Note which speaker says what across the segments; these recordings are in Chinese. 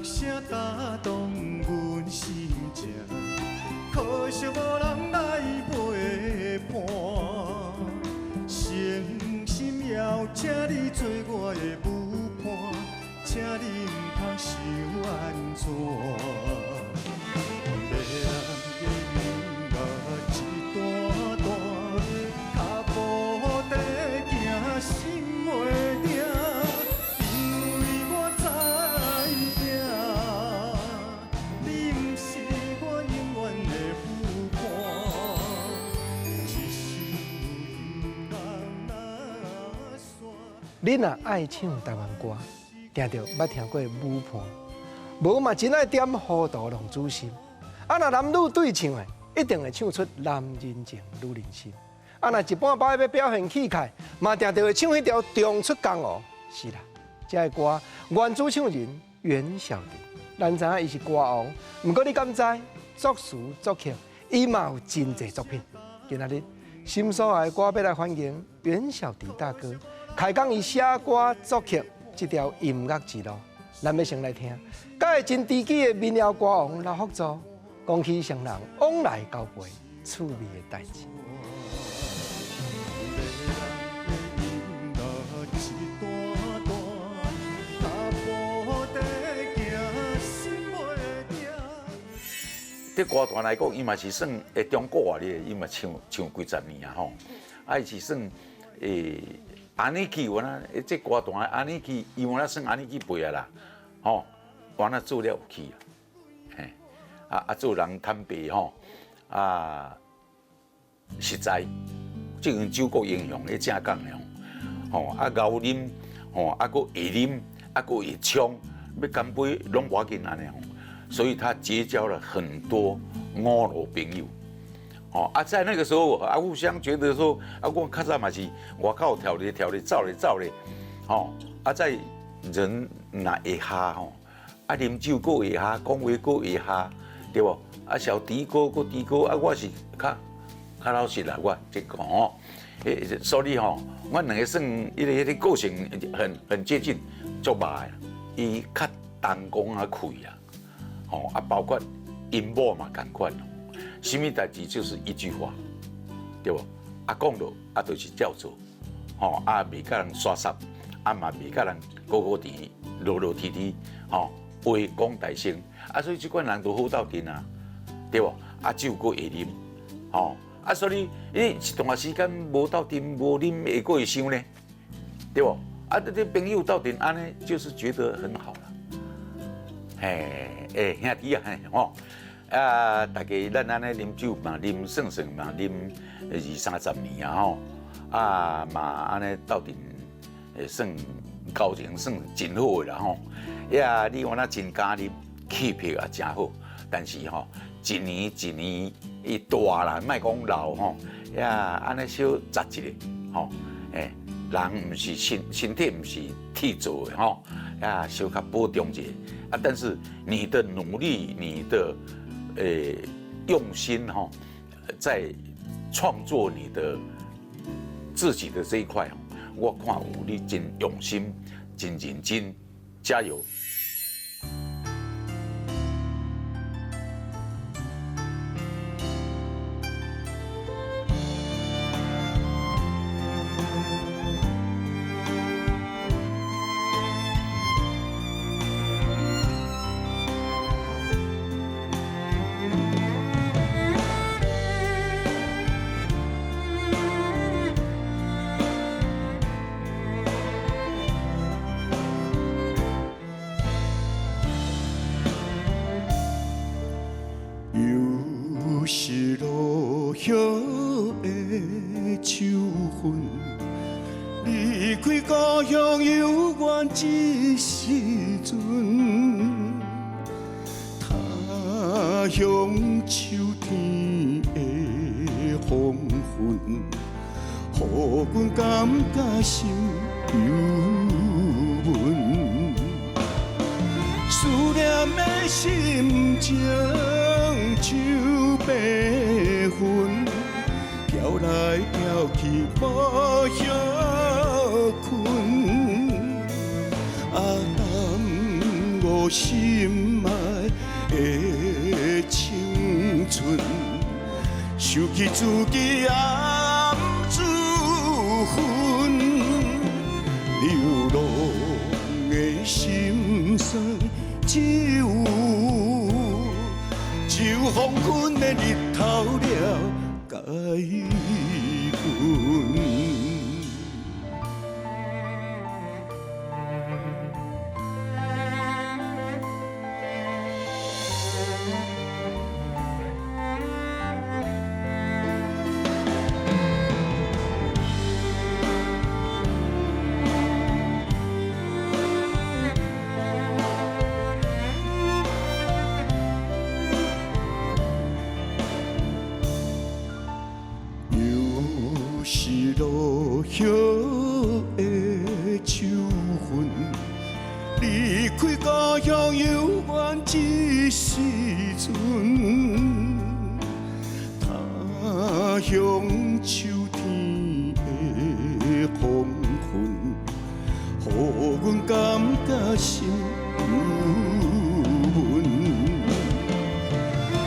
Speaker 1: 声打动阮心情，可惜无人来陪伴。诚心要请你做我的舞伴，请你唔通想安怎？迷人的音乐一段段，脚步地行心袂定，因为我知影，你不是我永远的舞伴，一生有人线。
Speaker 2: 你若爱唱台湾歌，定着捌听过舞伴，无嘛真爱点糊涂浪子心。啊，若男女对唱的，一定会唱出男人情女人心。啊，若一半摆要表现气概，嘛定着会唱迄条重出江湖。是啦，这个歌原主唱人袁小迪，咱知影伊是歌王。毋过你敢知作词作曲，伊嘛有真侪作品。今仔日心所爱的歌要来欢迎袁小迪大哥，开讲伊写歌作曲这条音乐之路。咱要先来听，甲会真知己的民谣歌王刘福祖，讲起上人往来交陪趣味的代志。
Speaker 3: 对歌坛来讲，伊嘛是算中国话咧，伊嘛唱几十年啊吼，啊伊是算安尼去原来这歌坛安尼去，伊原来算安尼去背啊啦，吼，原来做了有去啊，嘿，做人坦白吼，实在，即种酒国英雄咧正讲咧吼，熬啉吼，搁会啉，搁会唱，要干杯拢无要紧安尼吼。所以他结交了很多五路朋友，在那个时候互相觉得说，我较早嘛是外口跳咧走咧，在人若会下吼，啉酒搁会下，讲话搁会下，对无？小弟哥，我是较老实啦，我即讲吼，所以吼，我两个算迄个个性很接近，足歹，伊较东讲开啊。包括音乐嘛，同款，什么代志就是一句话，对不？讲到就是照做，袂甲人刷杀，嘛袂甲人高甜，落甜，话讲大声，所以这款人都好斗阵啊，对不？酒搁会啉，所以你一段时间无斗阵，无啉会过会伤呢，对不？这朋友斗阵安尼，就是觉得很好了。兄弟大家咱安尼啉酒嘛，啉算嘛，啉20-30年啊嘛安尼斗阵，算交情算真好的啦你原来真敢啉，气魄也真好，但是一年一年伊大啦，莫讲老安尼小杂一个人毋是身体毋是铁做的小较保重一下。但是你的努力，你的用心在创作你的自己的这一块我看有你真用心，真认真，加油！
Speaker 1: 又是落叶的秋分，离开故乡犹原一时阵。他乡秋天的黄昏，予阮感觉心忧闷。思念的心情像白云，飘来飘去无休困。等我心爱的青春，想起自己暗自恨，流浪的心酸，只有黄昏的日头了解阮。落叶的秋分，离开家乡犹原一时阵。他乡秋天的黄昏，予阮感觉心忧闷。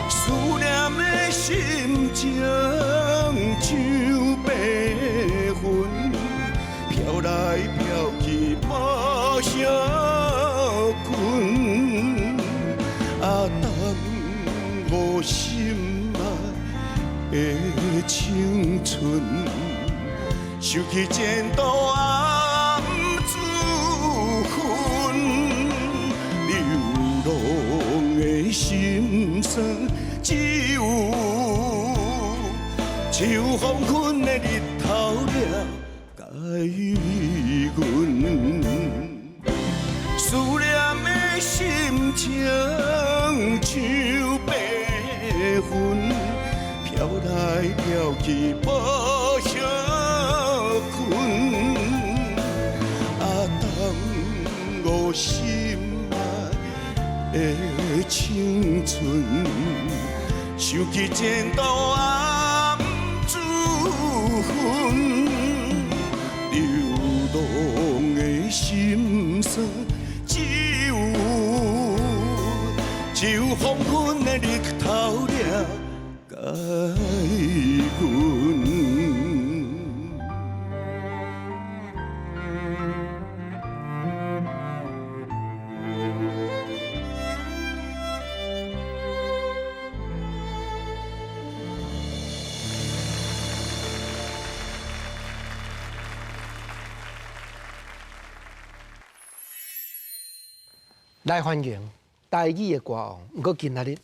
Speaker 1: 思念的心情像白云，飘来飘去无啥困。等我心爱的青春，想起前度暗自恨，流浪的心酸，只有黄昏的日头了解阮。思念的心情像白云，飘来飘去无啥困。等我心爱的青春，想起前度暗自恨，流浪的心酸，只有黄昏的日头了解阮。
Speaker 2: 来欢迎台语的歌王，不过今仔日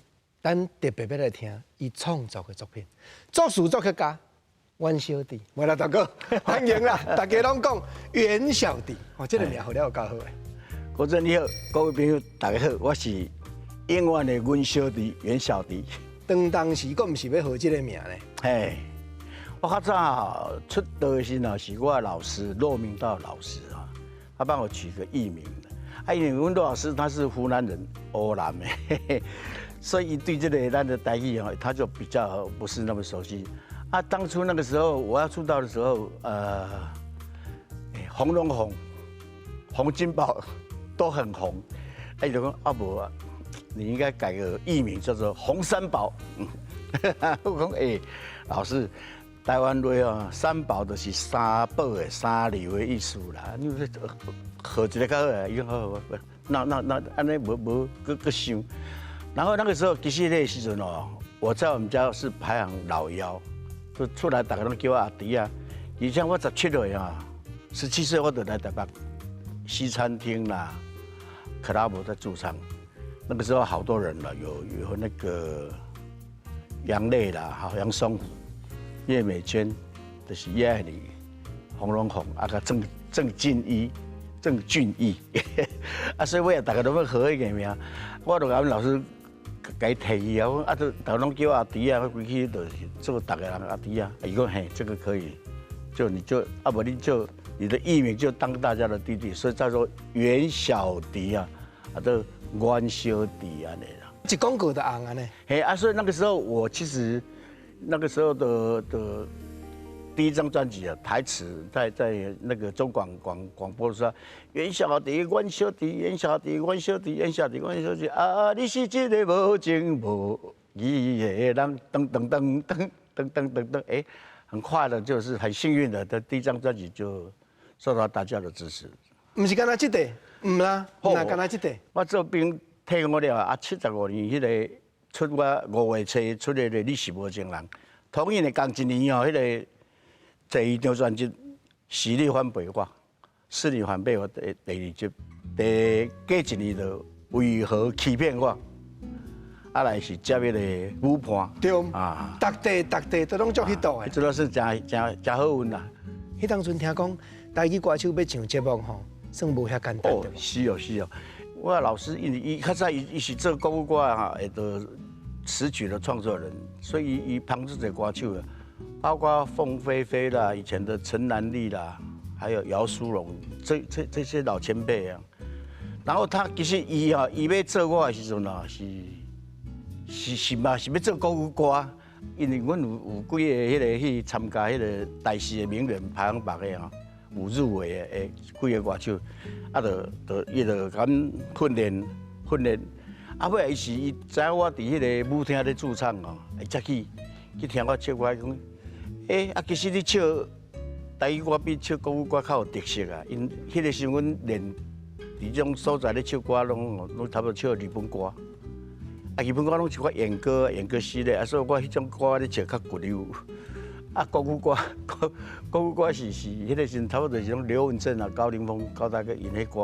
Speaker 2: 咱特别要来听伊创作的作品。作词作曲家阮小弟，我来大哥欢迎啦！大家拢讲袁小弟，哦，这个名好了有够好诶。
Speaker 4: 国珍你好，各位朋友大家好，我是永远的阮小弟袁小弟。
Speaker 2: 当时佫毋是要号这个名呢？
Speaker 4: 嘿，我较早出道的时候是我的老师骆明道老师啊，他帮我取个艺名。因为阮骆老师他是湖南人，湖南的，嘿嘿，所以对这个咱的台语啊，他就比较不是那么熟悉。当初那个时候我要出道的时候，红龙红、洪金宝都很红，就讲无啊，你应该改个艺名叫做洪三宝。我讲老师。台湾话哦，三宝就是三宝的三流的意思啦。你合一个较好啊，已经好。那安尼无个想。然后那个时候其实那个时阵哦，我在我们家是排行老幺，就出来大家拢叫我阿弟啊。以前我17岁啊，17岁我就来台北西餐厅啦、克拉姆在驻唱。那个时候好多人了，有那个杨磊啦，杨松虎。叶美娟，就是叶爱玲、洪荣宏，郑俊义，所以我也大家都要合一个名，我就甲阮老师给提议啊，大家拢叫我阿弟啊，我回去就是做大家人阿弟啊，伊讲嘿，这个可以，不你就你的艺名就当大家的弟弟，所以叫做袁小弟啊，都阮小弟安尼啦，
Speaker 2: 一广告就红安尼。
Speaker 4: 嘿所以那个时候我其实。那个时候的第一张专辑啊，台词在那个中广播说，元宵弟，元宵弟，元宵弟，元宵弟，元宵弟，元宵弟啊，你是一个无情无义的人，噔噔噔噔噔噔噔噔，哎，很快的，就是很幸运的，第一张专辑就受到大家的支持。
Speaker 2: 唔是干那这个，唔啦，那干那这个。
Speaker 4: 我做兵退伍了啊，75年迄个出我5月初出的《你是无情人》，同样的同一年哦，迄个第一张专辑《是你反背我》，是你反背我第二集，过一年就为何欺骗我？啊来是接迄个舞伴，
Speaker 2: 对
Speaker 4: 啊，
Speaker 2: 逐地都拢足迄度的。
Speaker 4: 这都是真好运啦。
Speaker 2: 迄当阵听讲，台语歌手要上节目吼，算无遐简单
Speaker 4: 哦
Speaker 2: 的。，
Speaker 4: 是哦是哦，我老师伊较早伊是做国语歌哈，个词曲的创作人，所以伊旁支者歌手啊，包括凤飞飞啦，以前的陈南丽啦，还有姚苏蓉，这些老前辈啊。然后他其实伊要做我的时阵啊，是要做国语歌，因为阮有几个去参加迄个台视的名人排行榜的啊。有入围的几个歌手，啊，伊就甲阮训练，啊，尾伊知影我伫迄个舞厅咧驻唱哦，才去听我唱歌，讲，啊，其实你唱台语歌比唱国语歌较有特色啊，因迄个时阮练伫种所在咧唱歌拢差不多唱日本歌，啊，日本歌拢是我演歌系列，啊，所以我迄种歌咧唱较骨溜。啊，国语歌是迄个时差不多是种刘文正啊、高凌风、高大哥演迄歌，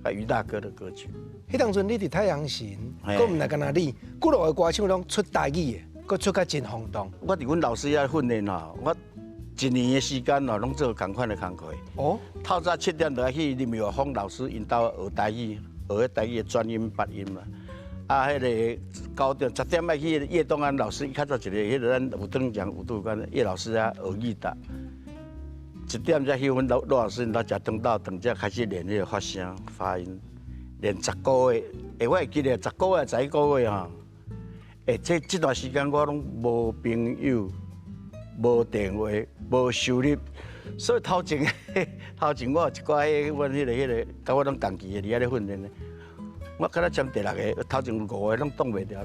Speaker 4: 啊于大哥的歌曲。
Speaker 2: 迄当阵你伫太阳神，佫毋来干那你，几落个歌手拢出台语的，佫出甲真轰动。
Speaker 4: 我伫阮老师遐训练啊，我1年的时间哦，拢做同款的工课。
Speaker 2: 哦，
Speaker 4: 透早7点就要去林妙峰老师因兜学台语，学台语的专音八音嘛。啊，迄个9点10点要去叶东安老师，较早一个迄个咱有登奖有拄关叶老师啊学语达。1点才去阮罗老师因兜食肠道，等才开始练迄个发声发音，练10个月。我会记得10个月、11个月哈。这段时间我拢无朋友、无电话、无收入，所以头前我有一寡阮迄个，甲我拢同期的伫遐咧训练的。我敢若签第6个，头前5个拢挡袂掉，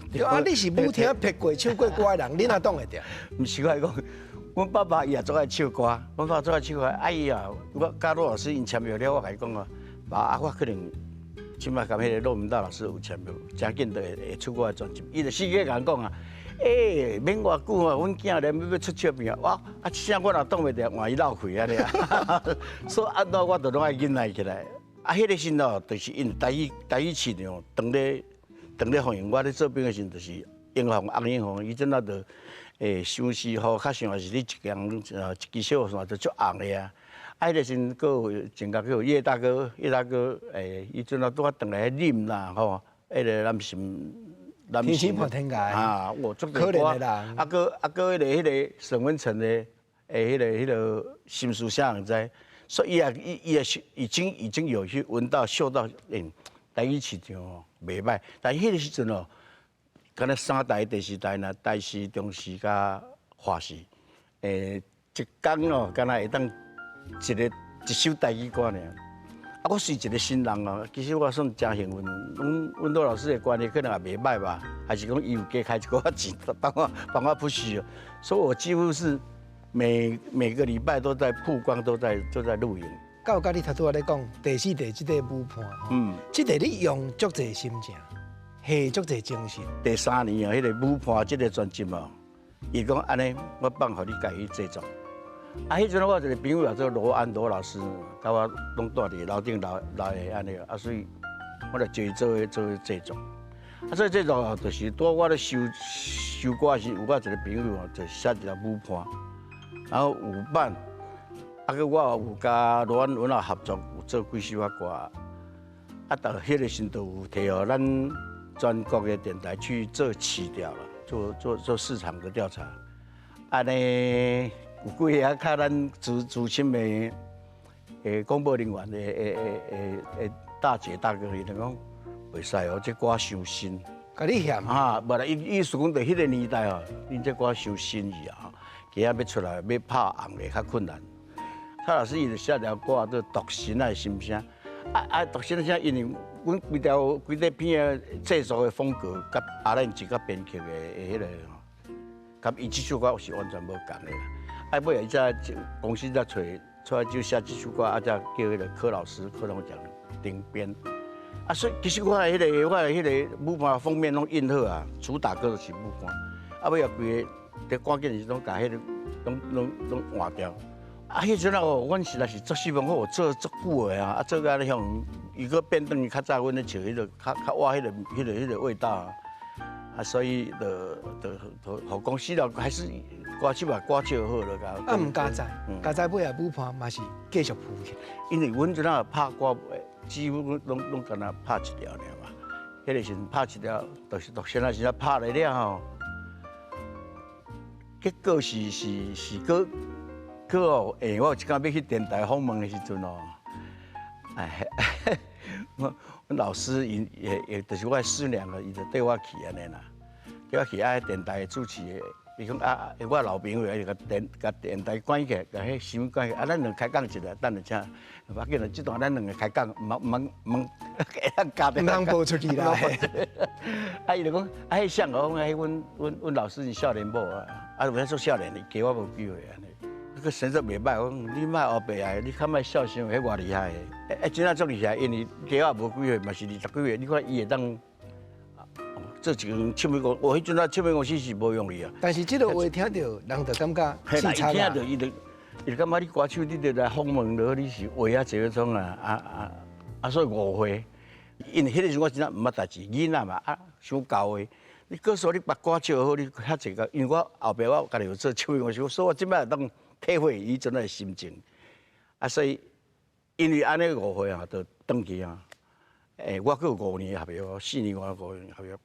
Speaker 2: 对啊，你是舞厅拍过、唱过歌的人，你哪挡会掉？
Speaker 4: 毋是我讲，阮爸爸伊也做爱唱歌，阮爸做爱唱歌，啊伊啊，我甲罗老师因签约了，我甲伊讲啊，爸啊，我可能即摆甲迄个罗文达老师有签约，真紧就会出我的专辑。伊就死个甲我讲啊，免偌久啊，阮囝连要出唱片啊，哇，啊，声我若挡袂掉，换伊闹开安尼啊，所以安怎我就拢爱忍耐起来。啊，迄个时哦，就是因台语市场，当咧放映，我咧做兵的时阵，就是英雄红英雄，伊阵啊就相思雨，较像是你一支小线就足红的啊。啊，迄个时阵，佫有前甲佫有叶大哥，伊阵啊拄啊转来啉啦吼，迄个
Speaker 2: 天心破天涯
Speaker 4: 啊，我足
Speaker 2: 可怜的人，
Speaker 4: 啊佫迄个沈文成的迄个心事啥人知？所以伊已经有去闻到、嗅到，台语市场哦袂歹，但迄个时阵哦，敢若3台、第4台呢，台视、中视甲华视，一天哦，敢若会当一首台语歌尔。啊，我是一个新人哦，其实我算真幸运，阮罗老师的关系可能也袂歹吧，还是讲伊有加开一个钱帮我push哦，所以我几乎是。每个礼拜都在曝光，都在录影。
Speaker 2: 到甲你头拄仔咧讲第4台即个舞伴吼，即个你用足侪心情，下足侪精神。
Speaker 4: 第3年啊，迄个舞伴即个专辑哦，伊讲安尼，我放互你家己制作。啊，迄阵我有一个朋友叫做罗老师，甲我拢住伫楼顶楼的安尼啊，所以我就叫伊做制作。啊，所以制作哦，就是拄我咧收歌时，有我一个朋友哦，就写一个舞伴。然后有版，啊个我有甲罗安文合作，有做几首歌，啊，到迄个时阵有摕互咱全国的电台去做市调了，做市场的调查，安尼有几个较咱资深的广播人员的大姐大哥，伊就讲袂使哦，这歌伤新。
Speaker 2: 甲你嫌
Speaker 4: 啊，无啦，意思讲，在迄个年代哦，恁这歌伤新意啊。今仔要出来要拍红的较困难。蔡老师伊就写条歌叫《独神的心声》，独神的声，因为阮规个片的制作的风格，甲阿len吉甲编剧的迄个吼，甲伊这首歌是完全无共的啦。尾伊才公司才出来就写这首歌，才叫迄个柯老师柯董奖顶编。所以其实我的迄个舞盘封面拢印好啊，主打歌就是舞盘，尾规个伫关键时拢甲迄个拢换掉。迄阵啊，阮实在是足希望我做足久的啊，做甲咧向伊个变转较早，阮咧找迄个较挖迄个味道啊，所以互公司了还是歌手把歌唱好了甲。
Speaker 2: 毋加载尾啊舞盘嘛是继续铺起。
Speaker 4: 因为阮阵啊拍歌，几乎拢干那拍一条尔嘛。迄个时阵拍一条，就是独身啊时啊拍来了吼，结果是哦，我有一天要去电台访问的时阵哦，阮老师也就是我师娘啊，伊就带我去安尼啦，带我去电台主持的。伊讲我老朋友伊就甲电台关起，甲迄新闻关起，咱两开讲一下，等下请，我记得这段咱两个开讲，唔加的。
Speaker 2: 唔通播出去啦。
Speaker 4: 伊就讲，迄像我讲，阮老师是少年某啊，有影做少年的，加我无机会安尼。个成绩袂歹，我讲你莫后白啊，你较莫孝心，迄偌厉害的。真正足厉害，因为加我无几月，嘛是20几月，你看伊会当。做一间唱片公司，迄阵啊唱片公司是无用的啊。
Speaker 2: 但是这个话听到，人就感觉
Speaker 4: 是差啦。听到伊就感觉你歌手，你就来访问了，你是话啊这种啊，所以误会。因为迄个时我真正毋捌代志，囡仔嘛想教的。你告诉我你把歌唱好，你遐济个，因为我后壁我家己有做唱片公司，所以我即摆当体会伊阵的心情。所以因为安尼误会啊，就转去啊。我有5年合约，4年5年合约。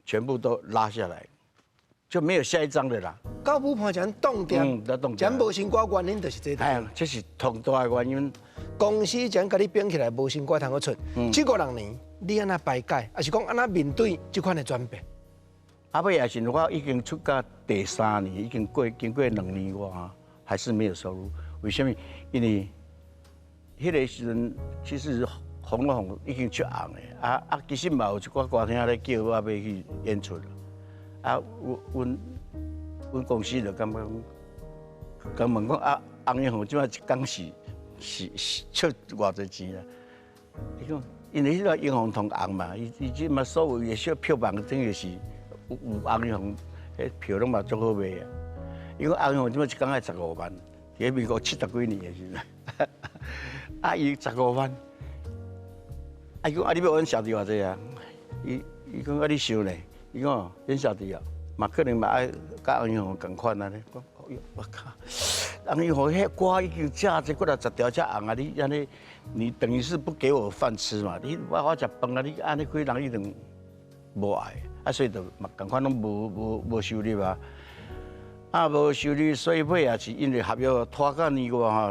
Speaker 4: 全部都拉下来，就没有下一张的啦。
Speaker 2: 到舞盘前冻点，前无新歌原因就是这个。
Speaker 4: 这是同大的原因。
Speaker 2: 公司前甲你编起来无新歌通好出，这个2年你安那排解，还是讲安那面对这款的转变？
Speaker 4: 尾也是我已经出到第3年，已经经过2年外，还是没有收入。为什么？因为迄个时阵其实。红已经出红的，其实嘛有一寡歌厅咧叫我要去演出，阮公司就感觉讲问讲红英红即摆一工是出偌济钱啊？伊讲因为迄个英红同红嘛，伊即嘛所有的小票房等于是有红英红，迄票拢嘛足好卖啊。伊讲红英红即摆一工要15万，伫民国70几年的时阵，伊15万。伊讲你要阮小弟偌济啊？伊讲你想咧？伊讲阮小弟啊，嘛可能嘛爱甲红英红共款安尼。讲哎呦，我靠！红英红迄歌已经架这过来10条才红啊！你安尼，你等于是不给我饭吃嘛？你我食饭啊！你安尼开人一定无爱，所以就嘛共款拢无收入啊！无收入，所以尾也是因为合约拖到年外吼，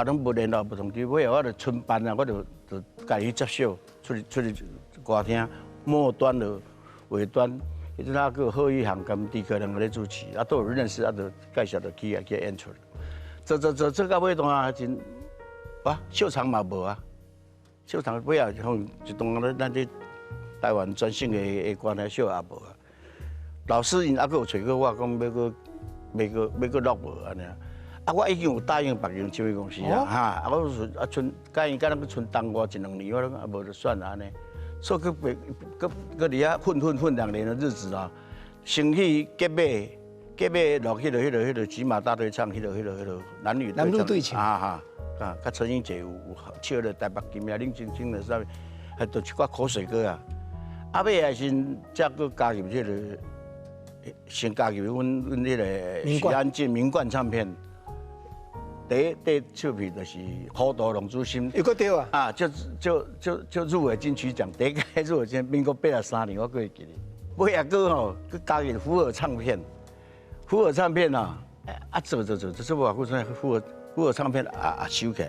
Speaker 4: 拢无联络，无通知。尾我就春班啊，我就家己接手出去歌厅，末端了尾端，迄阵还有贺一航跟狄克两个咧主持，都有认识，就介绍就去演出。做到尾段真，秀场嘛无啊，秀场尾啊，一段咱伫台湾专省的歌厅秀也无啊。老师因还佫有找过我，讲要个录无安尼。我已经有答应别间唱片公司啊，我剩甲因咱个剩当我1、2年，我拢无就算了安尼。所以佮伫遐混2年的日子啊，生意结尾落迄个骑马大队唱迄个男女对唱甲陈英杰有唱了台北金呀、林青青的啥物，还都一寡口水歌啊。尾也先才佮加入迄个，先加入阮迄个许安进名冠唱片。第一唱片就是《虎头龙珠心》，
Speaker 2: 有个对啊，
Speaker 4: 就入围金曲奖，第一届入围金，民国83年，我过会记哩。尾也个吼，佮加入福尔唱片，福尔唱片啊，做，我话讲福尔唱片收起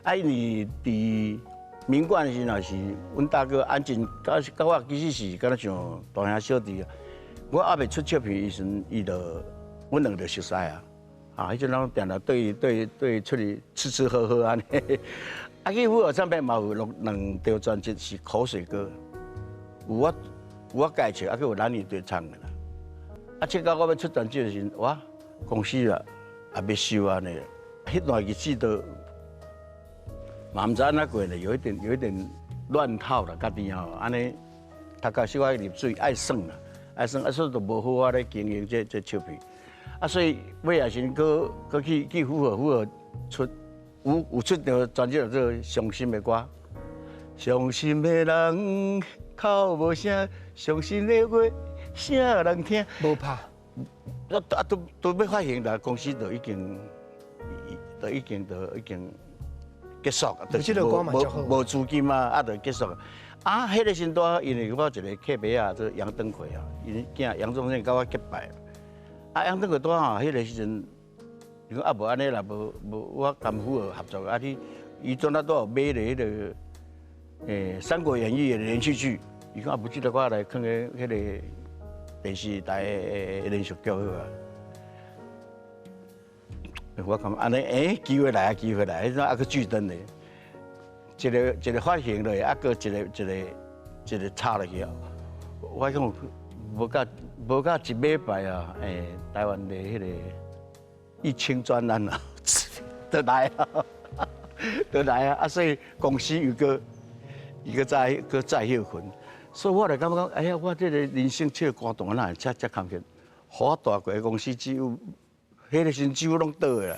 Speaker 4: 来，因为伫名冠时若是阮大哥安进，甲我其实是敢若像大兄小弟啊。我还袂出唱片时阵，伊就。阮两个熟悉啊，迄阵拢定定对出去吃喝喝安尼。啊，去虎耳唱片嘛有录2张专辑是口水歌，有我介绍，啊，佮有男女对唱的啦。啊，切到我要出专辑的时候，哇，公司啊也要收安尼，迄段日子都嘛唔知安怎过呢，有一点乱套啦，家己吼，安尼，读到小爱入水爱耍啦，爱耍，所以就无好法咧经营这唱片。啊，所以尾也是搁去虎耳出。有出条专辑叫做《伤心的歌》，伤心的人口无声，伤心的话啥人听？
Speaker 2: 无拍，
Speaker 4: 都要发行啦，公司就已经结束啊，
Speaker 2: 这个歌嘛较好，
Speaker 4: 无资金嘛，啊就结束。啊，迄个时段因为我一个客户啊，做杨登魁啊，因囝杨宗宪甲我结拜，啊杨登魁拄好迄个时阵。你讲啊，无安尼啦，无我甘虎合作啊，伊阵啊都有买迄个《三国演义》的连续剧，伊讲啊，不记得我来看个迄个电视台的连续剧好啊。我感觉安尼，机会来啊，机会来，迄阵啊个剧灯嘞，一个发行嘞，啊个一个插落去啊。我讲无甲1礼拜啊，台湾的迄个。1000专案啊，都来啊！所以公司有个再休困，所以我就感觉，哎呀，我这个人生这个高度哪才坎坷，好大个公司只有，迄个时只有拢倒啦。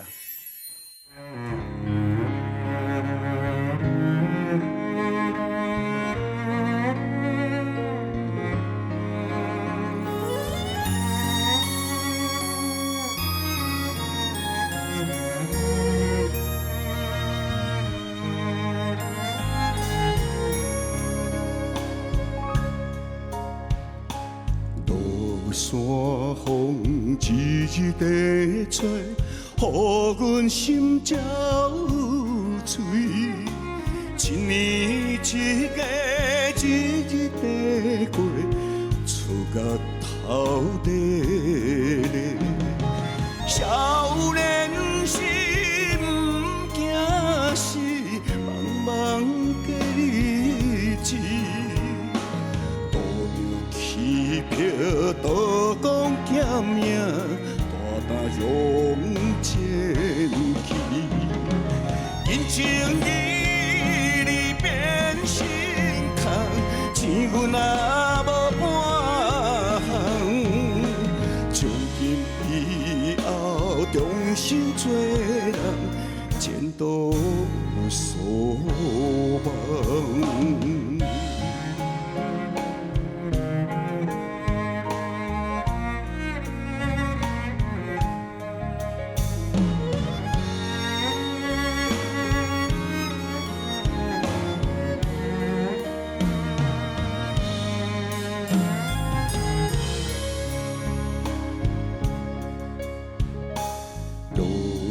Speaker 1: 山风日日地吹，予阮心焦醉。一年一个，日日地过，厝角头地咧。少年时毋惊死，茫茫过日子。欺骗刀光剑影，大胆向前去。人情义理变心空，钱阮也无半项。从今以后，重新做人，前途所望。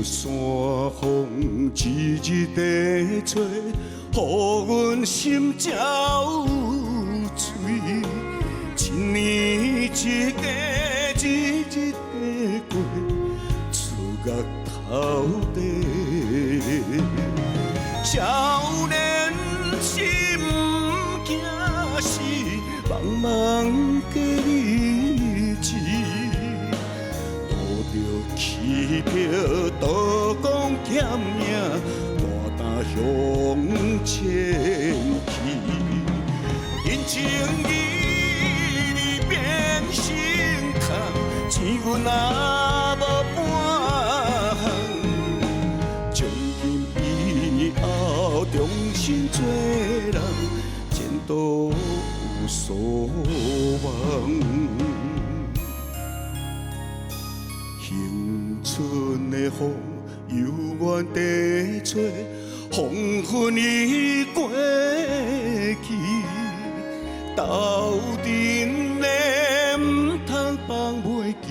Speaker 1: 山风日日地吹，予阮心焦醉。一年一个，日日地过，厝角头地。少年心毋惊死，茫茫过日子。欺骗刀光剑影，大胆向前去。人情义理变心空，钱阮也无半项。从今以后，重新做人，前途所望。青春的风悠远地吹，黄昏已过去。斗阵的唔通放袂记，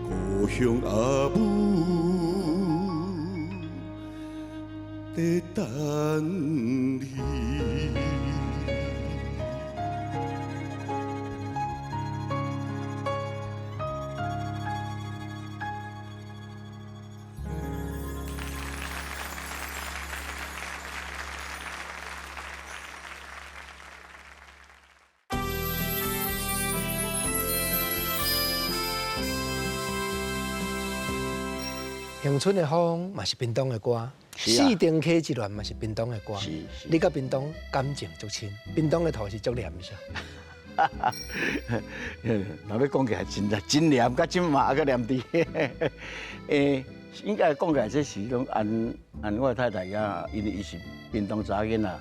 Speaker 1: 故乡阿母在等你。
Speaker 2: 恒春的风嘛是屏东的歌，
Speaker 4: 是啊
Speaker 2: 四重溪一乱嘛是屏东的歌。
Speaker 4: 是
Speaker 2: 你甲屏东感情足深，屏东的土是足黏是。
Speaker 4: 若要讲起来，真黏，甲真麻，甲黏滴。应该讲起来，这是种按我太太呀，因为伊是屏东查囡仔，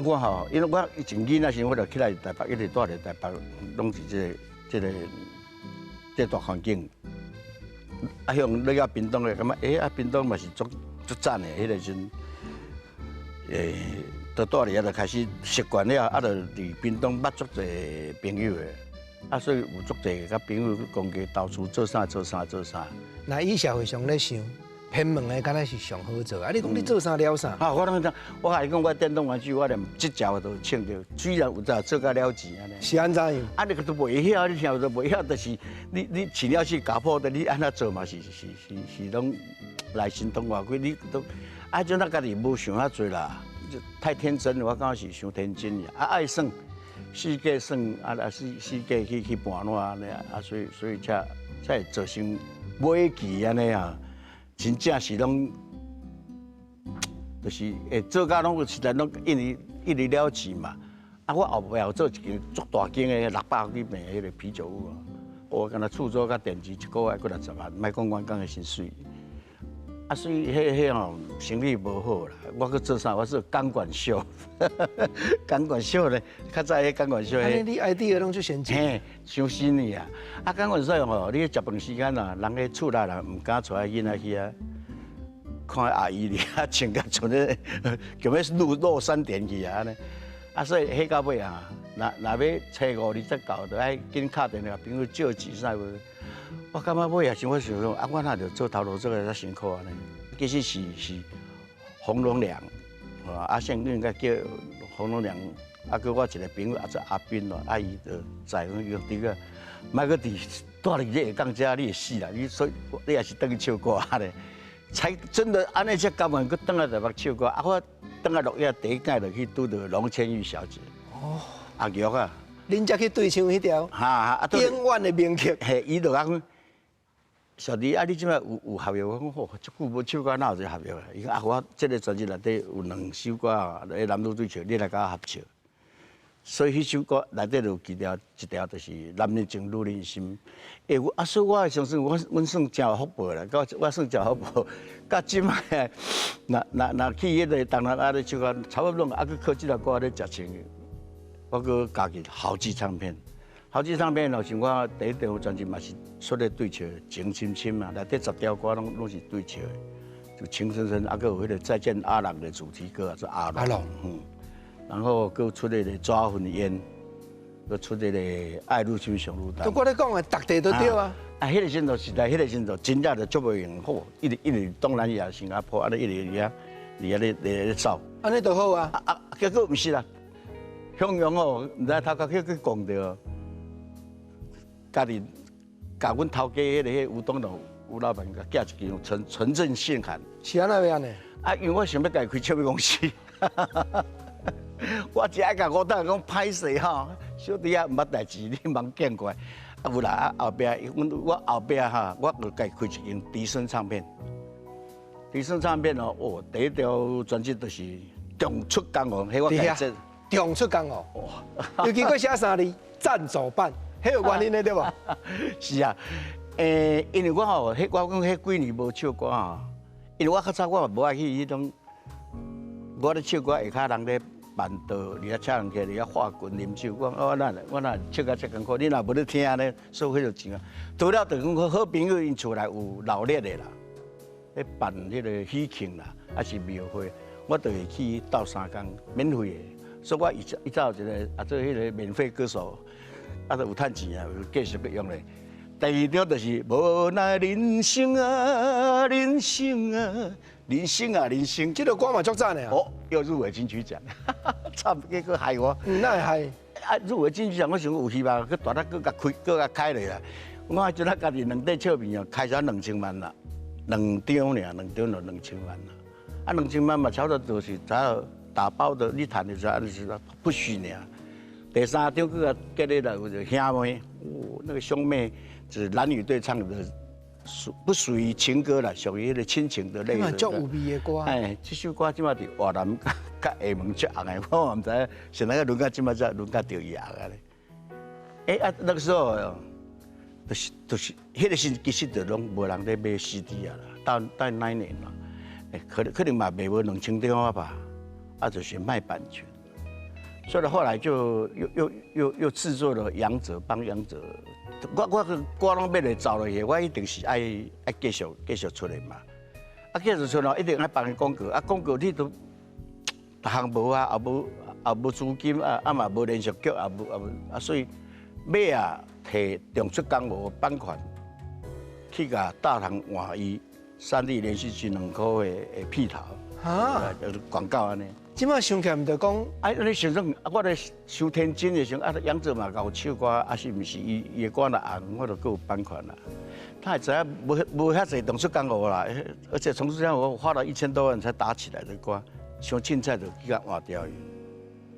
Speaker 4: 我吼，因为我以前囡仔时，我就起来台北，一直住伫台北，拢是这大环境。向你到屏东的，感觉屏东嘛是足赞的，迄个阵，就住伫遐就开始习惯了，就伫屏东捌足侪朋友的，所以有足侪甲朋友讲过到处做啥。
Speaker 2: 那以社会上咧想，偏门的敢若是上好做，你讲你做啥了啥？
Speaker 4: 我拢讲，我甲伊讲，我电动玩具我连即条都穿着，虽然有在做甲了钱安尼。
Speaker 2: 是安怎样？
Speaker 4: 你个都袂晓，你听都袂晓，就是你饲了去家谱的，你安怎做嘛是拢内心动外鬼，你都种咱家己无想遐多啦，太天真了，我感觉是伤天真呀。爱算，世界算，世界去盘烂安尼所以才会造成买气安尼啊，真正是拢，就是会做甲拢实在拢一直了钱嘛。我后壁有做一间足大间的600几平的迄个啤酒屋啊，我敢若厝租甲电池一个月过60万，莫讲员工的薪水。所以迄吼生意无好啦。我去做啥？我做钢管秀，钢管秀咧，较早迄钢管秀。
Speaker 2: 你 idea 拢就先进。
Speaker 4: 嘿，伤新的啊！钢管秀吼，你食饭时间啊，人咧厝内人唔敢带囡仔去啊，看阿姨哩啊，穿甲像咧，叫要落山电去啊安尼。所以迄到尾啊，若要初5、20到，就爱紧敲电话，朋友借钱啥无。我感觉尾也想想，我哪着做头路做个较辛苦安尼。其实是洪龙良，现在应该叫洪龙良，叫我一个朋友叫阿斌咯，伊就在用这个，莫个伫住伫这下港遮，你会死啦！所以你也是等去唱歌咧，才真的安尼才甘愿去等来台北唱歌。我等来录影第一届就去拄到龙千玉小姐。阿玉啊。
Speaker 2: 恁才去对唱迄条，永远的名曲。
Speaker 4: 嘿，伊就讲，小弟你即摆有合约？我讲吼，足久无唱歌，哪有这合约啊？伊讲我这个专辑内底有2首歌啊，男女对唱，你来甲我合唱。所以迄首歌内底有一条就是“男人情，女人心”。所以我相信阮算真有福报啦，我算真有福报。到即摆，若去迄个当然咧唱歌，差不多去靠即条歌咧食钱。我搁家己豪记唱片咯，像我第一张专辑嘛是出咧对唱《情深深》嘛，内底10条歌拢是对唱的，就情深深，搁有迄个再见阿郎的主题歌啊，是阿郎，然后搁出迄个抓魂烟，搁出迄个爱入心上路单。
Speaker 2: 我咧讲的，逐地都对啊。
Speaker 4: 迄个时阵时代，迄个时阵真正就足无用好，一直东南亚、新加坡，一直伫咧走。
Speaker 2: 安尼就好啊。
Speaker 4: 结果毋是啦。向阳哦，毋知头壳去讲着，家己甲阮头家迄个吴东龙吴老板甲寄一支纯正信函。
Speaker 2: 是安那样呢？
Speaker 4: 因为我想要家己开唱片公司，我只爱甲我当讲歹势吼，小弟啊毋捌代志，你茫见过。有啦，后壁我后壁我就家己开一间迪森唱片。迪森唱片哦，第一条专辑就是《重出江湖》，迄我家己。
Speaker 2: 重出江湖，尤其佫写3字赞助版，迄有原因的对无？
Speaker 4: 是啊，因为我吼，我讲迄几年无唱歌吼，因为我较早我嘛无爱去迄种，我咧唱歌下骹人咧办道，伫遐请人起伫遐画棍啉酒，我若唱甲遮艰苦，你若无咧听咧，收迄个钱啊。除了就讲好朋友因厝内有闹热的啦，咧办迄个喜庆啦，还是庙会，我就会去斗3工，免费的。所以我一早有一个做迄个免费歌手，就有趁钱啊，有继续要用咧。第2张就是无奈人生啊，人生啊，人生啊，人生。
Speaker 2: 这个歌嘛足赞的啊！
Speaker 4: 又入围金曲奖，差结果害我。
Speaker 2: 那会害？
Speaker 4: 入围金曲奖，我想有希望，去大力搁甲开落来。我迄阵家己2块唱片哦，开销2000万啦，2张尔，2张就2000万啦。2000万嘛，差不多就是才。打包的你谈的时候，就是不许呢。第3张个给你了，有兄妹，那个兄妹是男女对唱的不属于情歌啦，属于那个亲情的类的。
Speaker 2: 足有味的歌。
Speaker 4: 哎，这首歌即马伫华南甲下门足红的，我嘛唔知影，现在个轮到即马才轮到着伊红啊咧。那个时候，就是迄个时其实就拢无人咧买 CD 啊啦，到那一年嘛，可能嘛卖无2000张啊吧，就是卖版权。所以后来就又制作了杨哲，帮杨哲，我歌拢买来走了去，我一定是爱继续出来嘛。继续出来一定爱帮伊广告，广告你都逐项无啊，也无资金嘛无连续剧，也无所以买摕中出江湖版权去甲大堂换伊3立连续剧2块的片头就是广告安尼。
Speaker 2: 即马想起来，毋就讲，
Speaker 4: 你想想，我咧想天真的想，杨哲嘛搞唱歌，是毋是伊的歌若红，我就够有版权啦。他也知影无遐济动出江湖啦，而且重出江湖花了1000多万才打起来的歌，像凊彩就去甲换掉伊，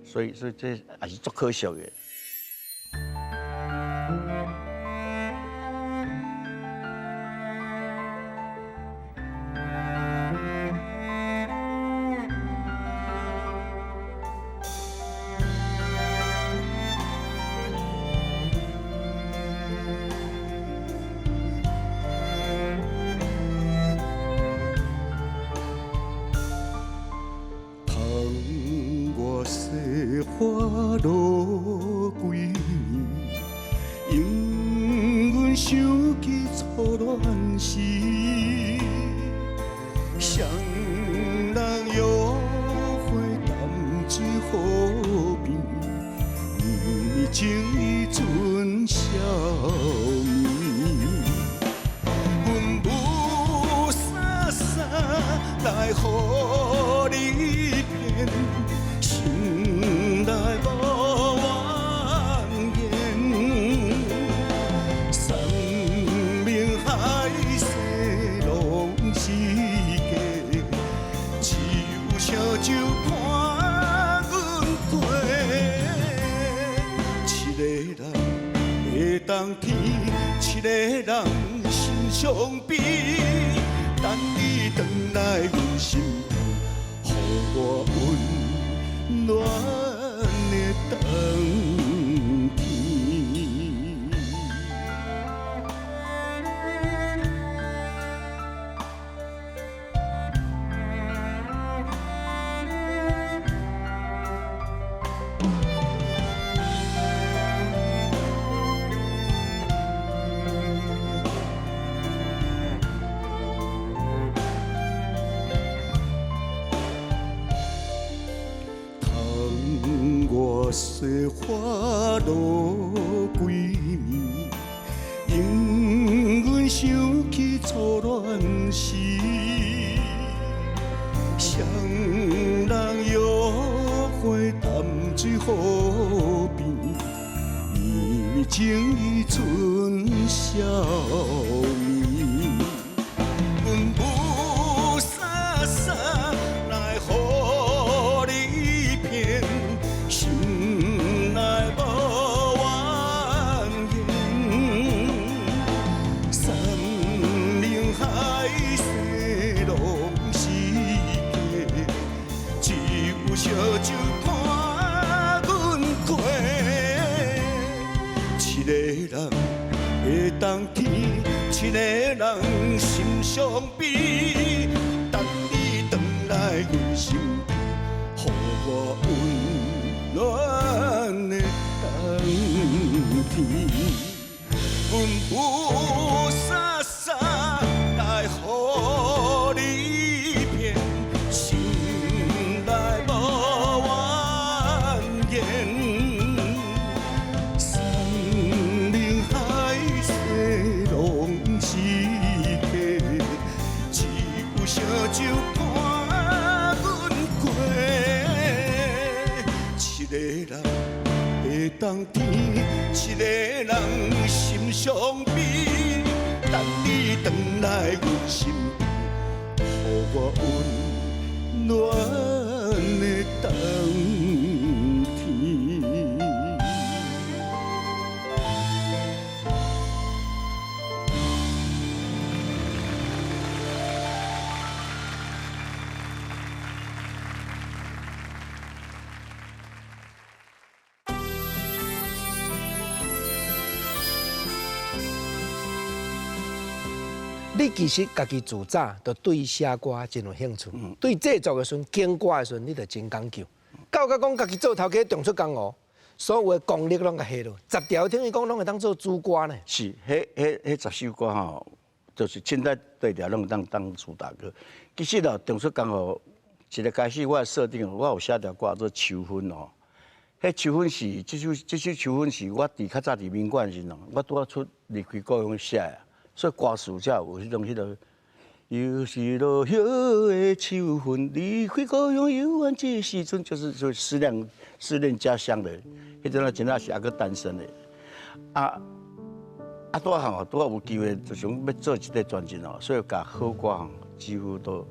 Speaker 4: 所以这也是足可惜的。
Speaker 1: 花落几年，永远想起初恋时，双人约会淡水河边，绵绵情意存笑面，阮不洒洒来予你骗。心内无怨言，山明海誓拢是假，只有烧酒伴阮过。一个人会当天，一个人心相比，等你回来阮身边，予我温暖的冬天。雪花落几年，永远想起初恋时，双人约会淡水河边，绵绵情意存笑面，阮不洒洒来予你骗。心内无怨言，山明海誓拢是假，只有烧酒伴阮过。一个人会当天，一个人心相比，等你回来阮身边，予我暖的冬天，阮不洒洒来予你骗，心内无怨言，山明海誓拢是假，只有烧酒伴阮过。一个人会当天，一个人心相比，等你回来阮身边，予我温暖的冬天。
Speaker 2: 你其实家己自早就对写歌真有兴趣，对制作的时阵、经歌的时阵，你就真讲究。到甲讲家己做头家重出江湖，所有的功力拢甲下落，10条听伊讲拢会当做主歌呢。
Speaker 4: 是，迄10首歌吼，就是现在对调拢当主打歌。其实哦，重出江湖一个开始，我的设定，我有写条歌做《秋分》哦。迄秋分是这首秋分是我较早伫民馆时咯，我拄啊出离开故乡写的，所以歌词才有迄种又是落叶的秋分，离开故乡游玩这时阵，就是思念家乡的，迄阵啊真正是还佫单身的。拄啊有机会，就想要做一个专辑哦，所以甲好歌吼几乎都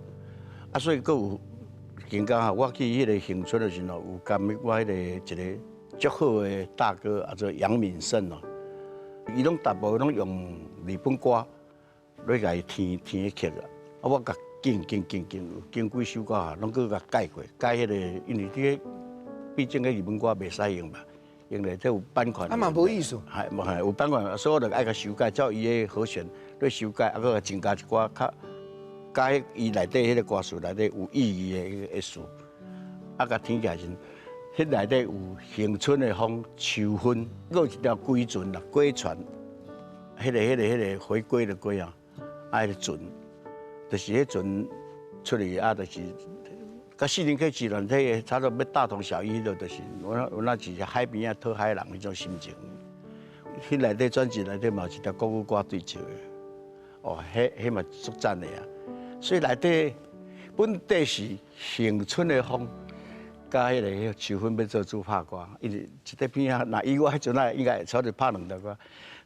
Speaker 4: 所以佫有。更加我去迄个乡村的时候，有甲我迄个一个足好的大哥，叫做杨敏胜哦，伊拢大部拢用日本歌来甲伊填个曲啊，我甲经几首歌拢佫甲改过，改迄个，因为这个毕竟个日本歌袂使用嘛，用咧这有版权。
Speaker 2: 嘛无意思。
Speaker 4: 系有版权，所以我就爱甲修改，照伊个和弦来修改，佮增加一寡较。加伊内底迄个歌词内底有意义的迄个词，甲听起来是，迄内底有乡村的风、秋分，佫有一条归船啦，归船，迄个回归的归啊，迄个船，就是迄船出去就是甲四林溪自然体差不多要大同小异，迄个就是我那是海边啊讨海人迄种心情。迄内底专辑内底嘛有一条国语歌对唱的，哦，迄嘛足赞的啊！所以内底本地是乡村的风，加迄个秋分要做主拍歌，因为一个片啊，那以我迄阵啊，应该差不多拍2条歌。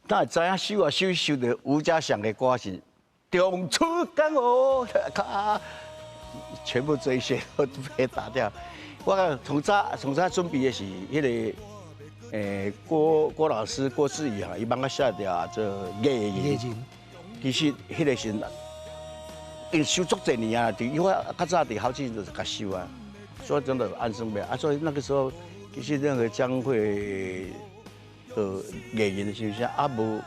Speaker 4: 但知影收到吴家祥的歌是《重出江湖》，全部这一些都被打掉。我从早准备的是迄个郭老师郭志宇哈，伊帮我写条做《夜人》，其实迄个是。因收足侪年啊，因为我较早伫好几年就是甲收啊，所以真的安生不了啊。所以那个时候，其实那个江蕙的艺人形象无，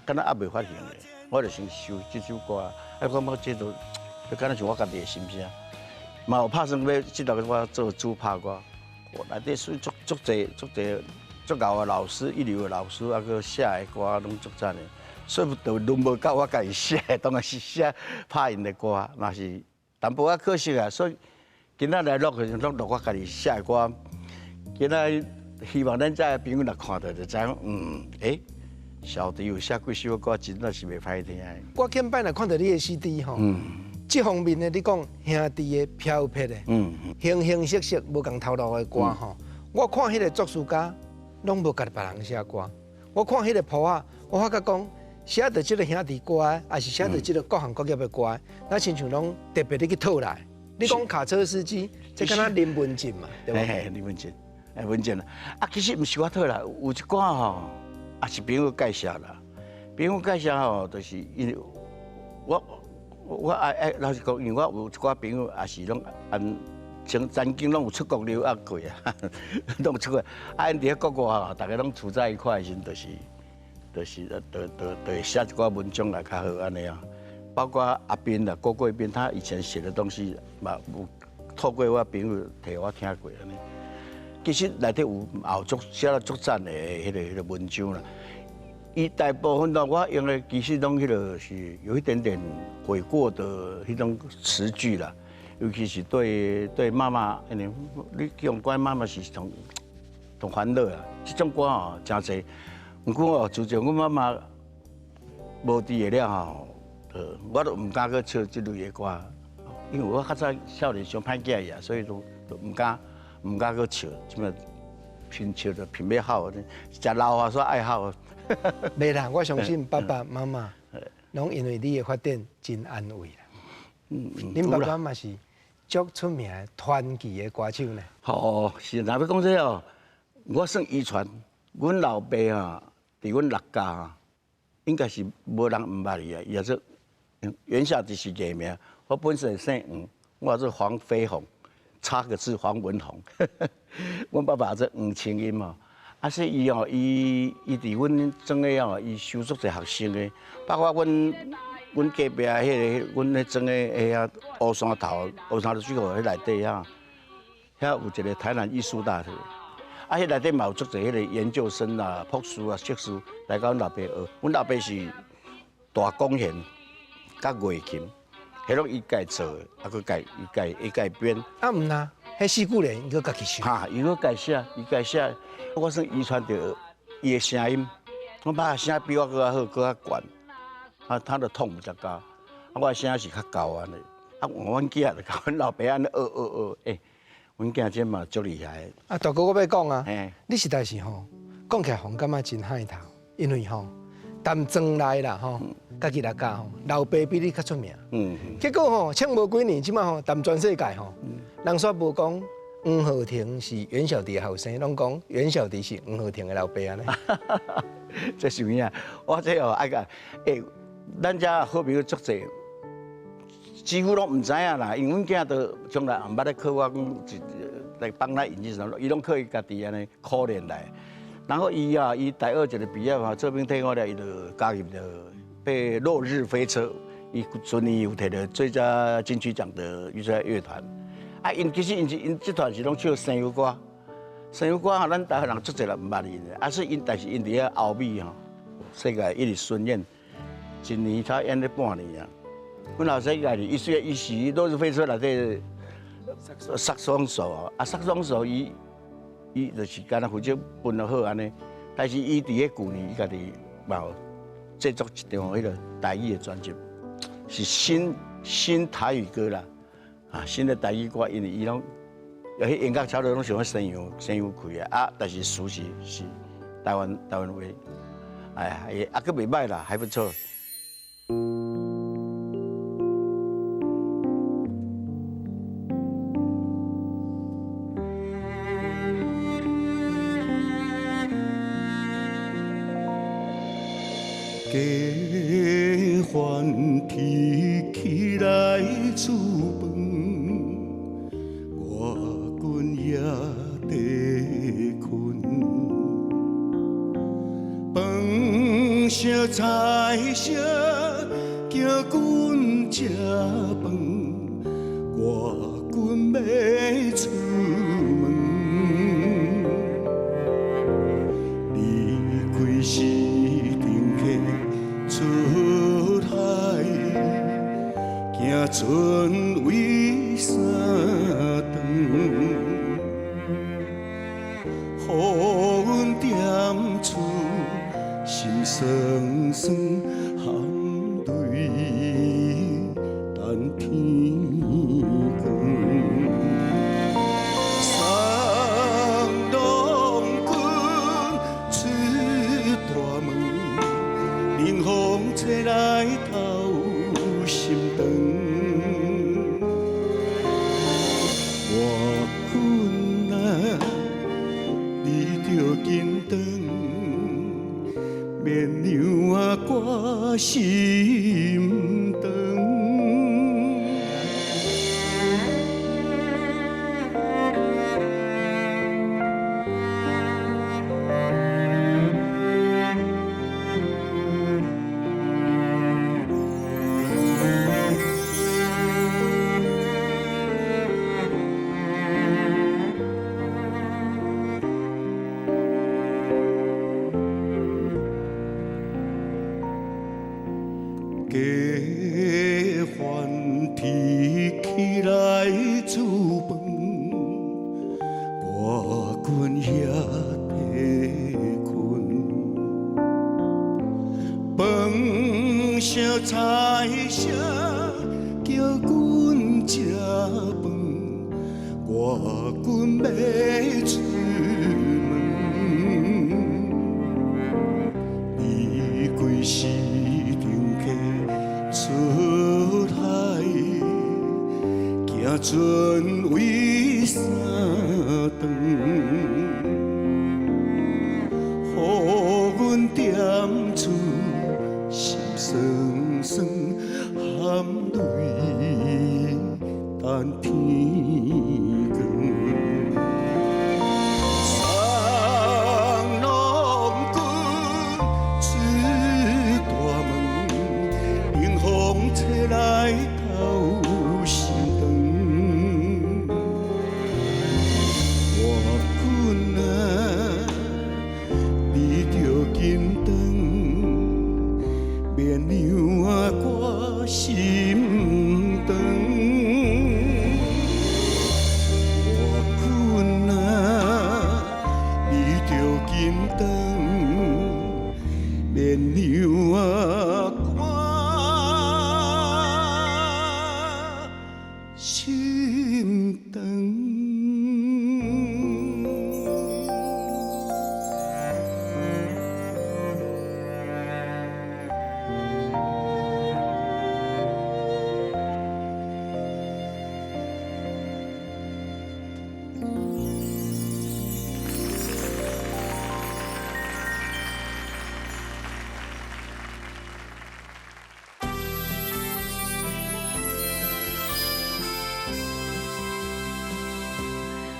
Speaker 4: 敢若未发行咧，我就先收这首歌，我感觉这都，敢若是我家己的心声。嘛有拍算要这条我做主拍歌，我内底属足侪足牛的老师，一流的老师，佮写的歌拢足赞的。所以就轮无到我家己写，当然是写拍因的歌，那是淡薄仔可惜啊。所以今仔来录我家己写的歌，今仔希望咱遮朋友来看到就知影，小弟有写几首歌，真的是袂歹听的。
Speaker 2: 我近摆来看到你的 CD 吼，这方面的你讲兄弟的飘撇的，形形色色无共头路的歌吼，我看迄个作词家拢无甲别人写歌，我看迄个谱啊，我发觉讲。写到即个兄弟歌，还是写到即个各行各业的歌，那亲像拢特别你去讨来。你讲卡车司机，这敢若林文静嘛，对吧？
Speaker 4: 林文静，文静啊，其实毋是我讨来，有一寡吼，也是朋友介绍啦。朋友介绍吼，就是因为我爱老实讲，因为我有一寡朋友也是拢曾经拢有出国留学过啊，拢有出国。因伫咧国外吼，大家拢处在一块时，就会写一寡文章来较好安尼啊，包括阿斌啦、郭贵斌，他以前写的东西嘛，有透过我朋友替我听过安尼。其实内底有写了足赞的迄个文章啦。伊大部分我用的其实拢迄个是有一点点悔过的迄种词句啦，尤其是对妈妈，你用关妈妈是同欢乐啊，这种歌哦真侪。不过哦，自从阮妈妈无伫下了吼，我都唔敢去唱这类的歌，因为我较早少年上歹囝呀，所以都唔敢去唱，即么拼唱就拼要好，食老啊煞爱好。
Speaker 2: 袂啦，我相信爸爸妈妈拢因为你的发展真安慰啦。恁爸爸嘛是足出名的传奇的歌手呢。
Speaker 4: 哦，是，若要讲这哦，我算遗传，阮老爸啊。伫阮老家啊，应该是无人唔捌伊啊。伊也是元宵节是艺名，我本身姓黄，我是黄飞鸿，差个字黄文鸿。阮爸爸是黄清音嘛，所以伊伫阮种个伊收足侪学生的，包括阮阮隔壁迄个，阮咧种诶遐乌山头，乌山头水库迄内底遐有一个台南艺术大学，迄内底嘛有足侪迄个研究生啊、博士啊、硕士来甲阮老爸学。阮老爸是大弓弦、甲乐琴，迄拢伊家做的，啊，佮家编。
Speaker 2: 啊，毋呐，迄四句联伊个家己写。
Speaker 4: 伊个家写，伊家写，我算遗传着伊的声音。我爸声比我搁较好，搁较悬。他的痛比较高，我声是较高安尼。阮囝就甲阮老爸安尼学，阮囝这嘛足厉害。
Speaker 2: 大哥，我要讲啊，你实在是吼，讲起来互感觉真海头，因为吼，谈庄内啦吼，家己来教吼，老爸比你较出名。结果吼，请无几年，即马吼，谈全世界吼，人煞无讲黄浩庭是袁小弟的后生，拢讲袁小弟是黄浩庭的老爸安尼。
Speaker 4: 这是咩啊？我这哦爱个，咱遮好朋友足济。几乎拢唔知影啦，因为阮囝都从来唔捌咧靠我讲来帮他引进什么，伊拢靠伊家己安尼可怜来。然后伊大二一个毕业嘛，做兵退伍了，伊就加入了被落日飞车，伊顺利有摕到最佳金曲奖的预赛乐团。其实因这团是拢唱生油歌，生油歌吼，咱台湾人足济人唔捌因的，但是因伫遐欧美吼，世界一直巡演，一年才演了半年啊。阮老师家己，伊虽然伊是落日飞车内底萨双手萨双手伊就是干那负责分得好安尼，但是伊伫迄旧年伊家己嘛制作一张迄个台语的专辑，是新台语歌啦，新的台语歌，因为伊拢有迄音乐差不多拢想西洋开但是词是台湾话，佫袂歹啦，还不错。
Speaker 1: 家欢天起来煮饭，外军也地困。饭声菜声叫阮食饭，外军要出门。离开时。出海，行船为三顿，予阮踮厝心酸酸，含泪等天光。送郎君出大门。冷风吹来透心肠，我困啊，你着紧转，免让我挂心肠。家欢天起来煮饭，外军也地困。饭声菜声叫阮食饭，外军要出门。离开时。出海，行船为三顿，予阮踮厝心酸酸，含泪等天光。头心肠。我困啊，你着紧转，免让我心肠。我困啊，你着紧转，免让我心肠。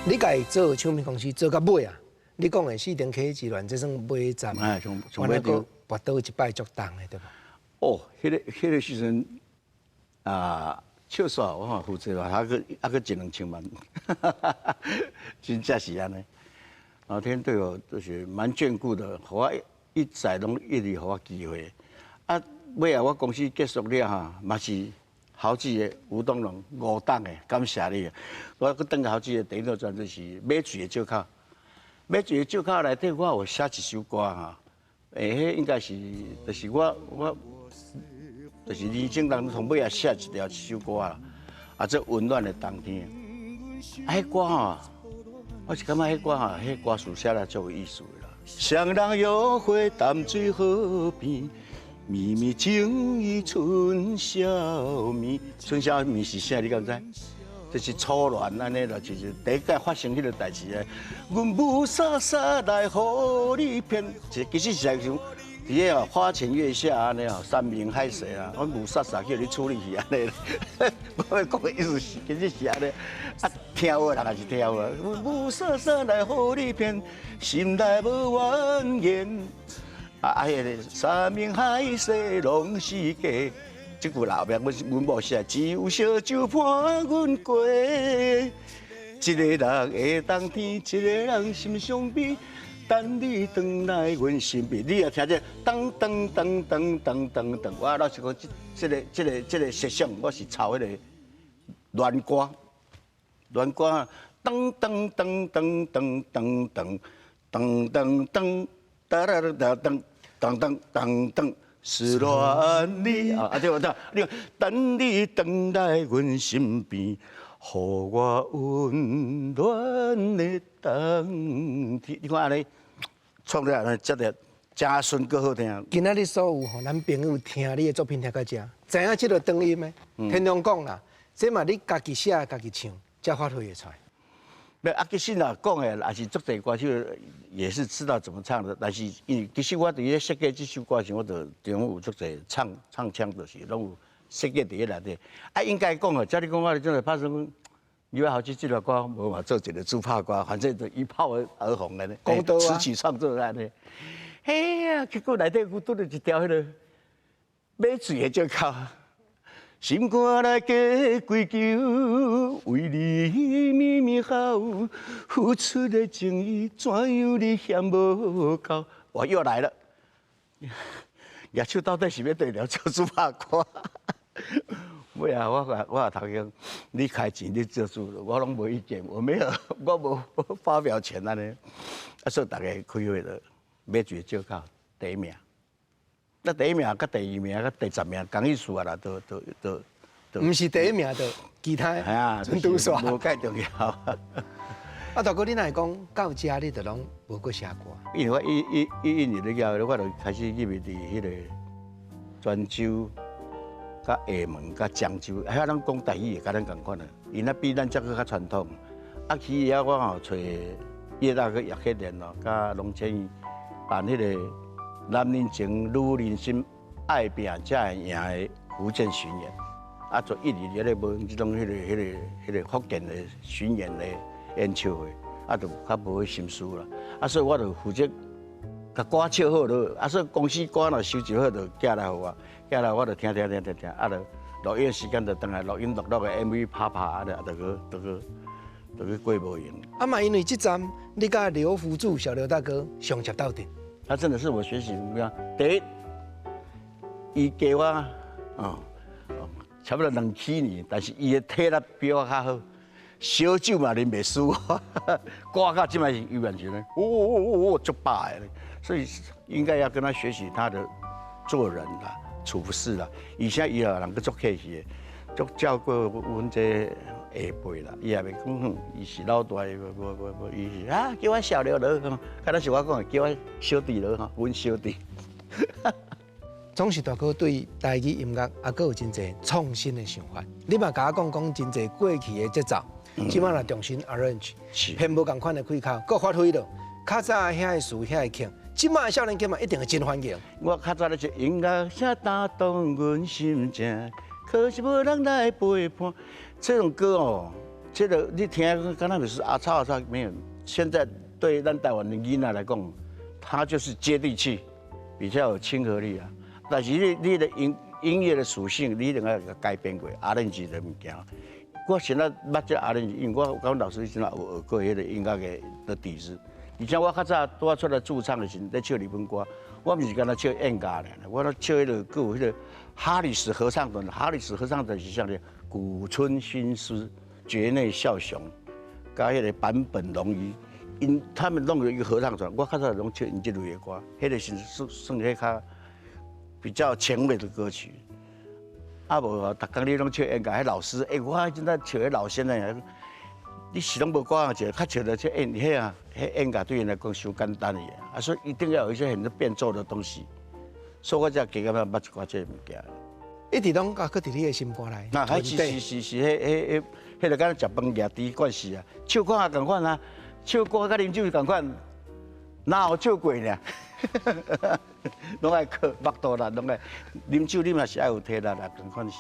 Speaker 2: 你家做唱片公司做到尾啊？你讲的四重溪之乱，这算尾站。
Speaker 4: 哎，从
Speaker 2: 完了个跋倒一摆足重的，对吧？
Speaker 4: 哦，迄个时阵啊，笑煞我看负责嘛，还佫1-2千万，真正是安尼。老天对我就是蛮眷顾的，互我一再拢一直互我机会。啊，尾啊，我公司结束了哈，嘛是好几个吴东龙5档的，感谢你。我佫等好几个第一个专辑是《马水的借口》，《马水的借口》内底我有写一首歌哈，迄应该是就是我。就是人生当中从尾啊写一首歌啊，这温暖的冬天。迄歌吼，我是感觉迄歌吼，迄歌词写得足有意思的啦。双人约会淡水河边，绵绵情意春宵眠。春宵眠是啥？你敢知？就是初恋安尼啦，就是第一届发生迄个代志啊。阮雾洒洒来互你骗，其实是在想。伫个花前月下安尼哦，山明海誓啊，我雾煞煞叫你处理去安尼。我要讲的意思是，其实是安尼。啊，听我人也是听我。雾煞煞来互你骗，心内无怨言。迄个山明海誓拢是假。即句后壁阮某写，只有烧酒伴阮过。一个人的冬天，一个人心伤悲。等你回来，阮身边，你也听这噔噔噔噔噔噔噔。我老实讲，这个设想，我是抄迄个恋歌，恋歌啊，噔噔噔噔噔噔噔噔噔噔，哒哒哒噔噔噔噔噔，失恋你啊，对，你看，等你回来，阮身边。互我温暖的冬天，你看安尼创了安尼，真个真顺个好听。
Speaker 2: 今仔日所有吼，咱朋友听你的作品听到这，知影这个长音的。天龙讲啦，这嘛你家己写家己唱，才发挥会出来。
Speaker 4: 没其实啦，讲的也是足侪歌手也是知道怎么唱的，但是其实我伫咧设计这首歌时，我就中有足侪唱腔，就是拢有。设计伫个内底，应该讲哦，照你讲，我真系拍算，你要好去这条歌，无嘛做一个自拍歌，反正就一炮而红的呢。
Speaker 2: 讲到啊，
Speaker 4: 词曲创作安尼。嘿呀，结果内底有拄着一条迄个马水的借口，心肝内加归咎，为你绵绵好，付出的情意怎样你嫌无够？我又来了。野手到底是要对了做主拍歌？尾啊，我也头讲，你开钱你做主，我拢无意见，我无发表权安尼。所以大家开会了，马水借口第一名。那第一名、甲第2名、甲第10名，同意思啊啦，都。
Speaker 2: 唔是第一名的，其他全都煞。
Speaker 4: 无介重要。
Speaker 2: 啊，大哥，你若讲到遮，你就拢无过写歌。
Speaker 4: 因为我一年了后，我就开始入去伫迄个泉州、甲厦门、甲漳州，遐咱讲台语，甲咱共款啊。因那比咱遮个较传统。啊，去遐我吼找叶大哥叶克连咯，甲龙千羽办迄个男人情女人心，爱拼才会赢的福建巡演。啊，做一年咧无即种迄个福建的巡演的演唱会，啊，就较无心思啦。啊，所以我就负责甲歌唱好了。啊，所以公司歌若收集好，就寄来互我，寄来我就听，啊，录音时间就等来录音录的 MV 拍啊，就去过无用。
Speaker 2: 啊嘛，因为这站你甲刘福柱小刘大哥上接到顶，
Speaker 4: 他真的是我学习目标。第一，伊给我差不多2起年，但是伊的体力比我较好，烧酒嘛啉袂输，歌到即摆是永远是呢，足饱的，所以应该要跟他学习他的做人啦、处事啦。以前伊也人去做客气的，足照顾阮这下辈啦，伊也袂讲，伊是老大，无，伊是啊叫我小刘了，看那是我讲的，叫我小弟了哈，阮小弟。
Speaker 2: 总是大哥对台语音乐还佫有真侪创新的想法。你嘛甲我讲真侪过去的节奏，即摆若重新 arrange， 偏无共款的开口，佫发挥了较早遐的词遐的曲，即摆的少年家嘛一定会真欢迎。
Speaker 4: 我较早咧就音乐声打动阮心情，可是无人来陪伴。这种歌哦，这个你听，刚才就是阿超没有。现在对咱台湾的囡仔来讲，它就是接地气，比较有亲和力啊。但是你的音乐的属性，你一定要改变过，arrange的物件。我现在捌这arrange，因为我跟老师现在有学过迄个音乐的底子。而且我较早拄出来驻唱的时候，在唱日本歌，我唔是干那唱演歌咧，我咧唱迄个还有迄个哈里斯合唱团。哈里斯合唱团是啥咧？古村新司、绝内孝雄，加迄个坂本龙一，他们弄了一个合唱团。我较早拢唱因这类的歌，迄个是算迄较比较前卫的歌曲。啊无，逐工你拢唱演歌，迄老师，我现在唱迄老先生，你是拢无歌啊？较唱的这演迄啊，迄演歌对因来讲伤简单的啊，所以一定要有一些很多变奏的东西。所以我才加到捌一寡这物件。
Speaker 2: 一直拢搁伫你的心肝内。
Speaker 4: 那还是，迄个敢食饭举猪惯势啊，唱歌也共款啊，唱歌甲啉酒是共款，哪有唱过呢？拢爱靠腹肚力，拢爱啉酒，你嘛是爱有体力啦，共款是。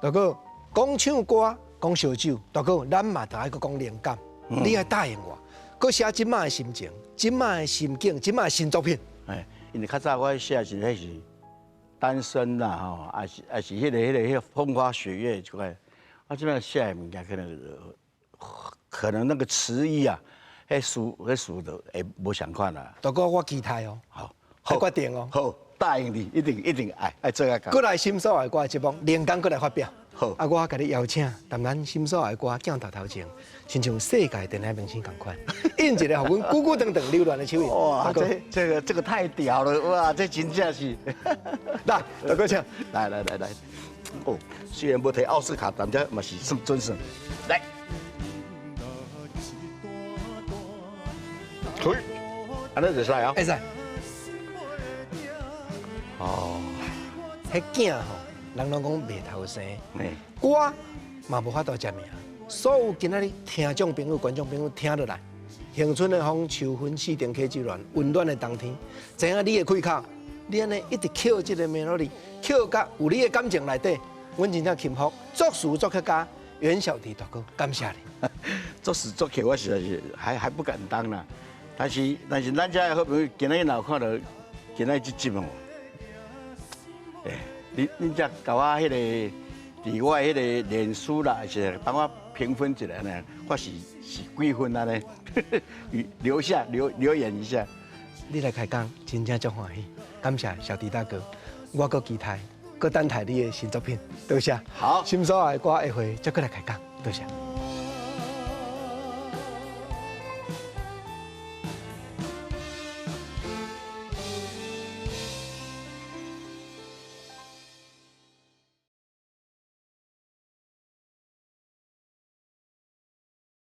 Speaker 2: 大哥讲唱歌，讲烧酒，大哥咱嘛着爱搁讲灵感，你爱答应我，搁写即摆的心情、即摆的心境、即摆的新作品。
Speaker 4: 哎，因为较早我写是迄是单身啦吼，也是迄个风花雪月这块，我即摆写的物件可能那个词意啊，迄词就会无相款啦。
Speaker 2: 大哥，我期待哦，好决定哦，
Speaker 4: 好，答应你，一定爱做下讲。
Speaker 2: 过来心所爱歌的节目，连刚过来发表。
Speaker 4: 好，
Speaker 2: 啊，我甲你邀请，谈咱心所爱歌镜头前，亲像世界电台明星共款，印一个互阮久久长长流传的手印。
Speaker 4: 哇，这个太屌了，哇，这真正是。
Speaker 2: 来，大哥请，
Speaker 4: 来。哦，虽然无摕奥斯卡，但这嘛是算准算。来，可以，安尼就使啊。
Speaker 2: 会使。
Speaker 4: 哦，
Speaker 2: 迄囝吼，人拢讲袂头生，歌嘛无法度食命。所有今仔日听众朋友、观众朋友听落来，恒春的风、秋分、四电溪之恋、温暖的冬天，知影你的开口，你安尼一直扣这个 melody， 扣甲有你的感情内底，阮真正钦服作词作曲家袁小弟大哥，感谢你。
Speaker 4: 作词作曲我实在是还不敢当啦，但是咱家的好朋友今仔日有看到今仔日这集哦，恁才甲我迄个伫我迄个脸书啦，是帮我评分一下呢，我是几分啊呢？留言一下。
Speaker 2: 你来开讲，真正足欢喜，感谢小弟大哥，我搁期待，搁等待你的新作品，多谢。
Speaker 4: 好，
Speaker 2: 心所爱歌会再过来开讲，多谢。